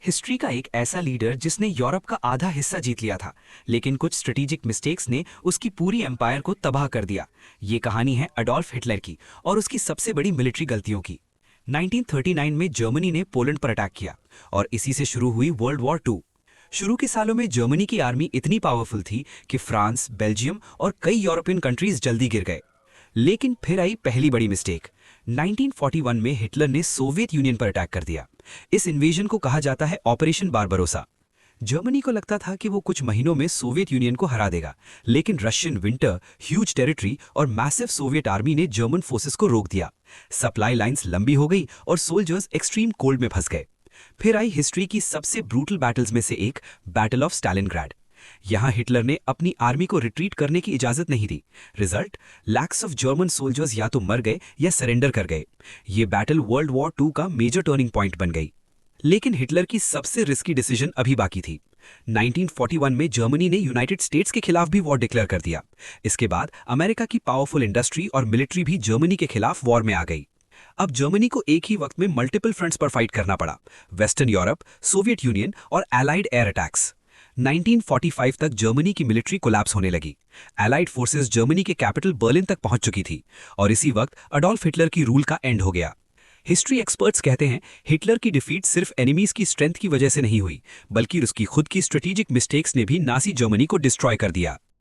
History का एक ऐसा लीडर जिसने यूरोप का आधा हिस्सा जीत लिया था, लेकिन कुछ स्ट्रेटेजिक मिस्टेक्स ने उसकी पूरी एम्पायर को तबाह कर दिया। ये कहानी है अडोल्फ हिटलर की और उसकी सबसे बड़ी मिलिट्री गलतियों की। 1939 में जर्मनी ने पोलैंड पर अटैक किया और इसी से शुरू हुई वर्ल्ड वॉर 2। शुरू के सालों में जर्मनी की आर्मी इतनी पावरफुल थी कि फ्रांस, बेल्जियम और कई यूरोपियन कंट्रीज जल्दी गिर गए। लेकिन फिर आई पहली बड़ी मिस्टेक। 1941 में हिटलर ने सोवियत यूनियन पर अटैक कर दिया। इस इन्वेजन को कहा जाता है ऑपरेशन बारबरोसा। जर्मनी को लगता था कि वो कुछ महीनों में सोवियत यूनियन को हरा देगा, लेकिन रशियन विंटर, ह्यूज टेरिटरी और मैसिव सोवियत आर्मी ने जर्मन फोर्सेस को रोक दिया। सप्लाई लाइंस लंबी हो गई और सोल्जर्स एक्सट्रीम कोल्ड में फंस गए। फिर आई हिस्ट्री की सबसे ब्रूटल बैटल्स में से एक, बैटल ऑफ स्टालिनग्राड। यहां हिटलर ने अपनी आर्मी को रिट्रीट करने की इजाजत नहीं दी। Result, lakhs of German soldiers या तो मर गए या सरेंडर कर गए। ये बैटल वर्ल्ड वॉर 2 का मेजर टर्निंग पॉइंट बन गई। लेकिन हिटलर की सबसे रिस्की डिसीजन अभी बाकी थी। 1941 में जर्मनी ने यूनाइटेड स्टेट्स के खिलाफ भी वॉर डिक्लेयर कर दिया। इसके बाद अमेरिका की पावरफुल इंडस्ट्री और मिलिट्री भी जर्मनी के खिलाफ वॉर में आ गई। अब जर्मनी को एक ही वक्त में मल्टीपल फ्रंट्स पर फाइट करना पड़ा। वेस्टर्न यूरोप, सोवियत यूनियन और एलाइड एयर अटैक्स। 1945 तक जर्मनी की मिलिट्री कोलैप्स होने लगी। एलाइड फोर्सेस जर्मनी के कैपिटल बर्लिन तक पहुंच चुकी थी और इसी वक्त अडोल्फ हिटलर की रूल का एंड हो गया। हिस्ट्री एक्सपर्ट्स कहते हैं हिटलर की डिफीट सिर्फ एनिमीज की स्ट्रेंथ की वजह से नहीं हुई, बल्कि उसकी खुद की स्ट्रेटेजिक मिस्टेक्स ने भी नाजी जर्मनी को डिस्ट्रॉय कर दिया।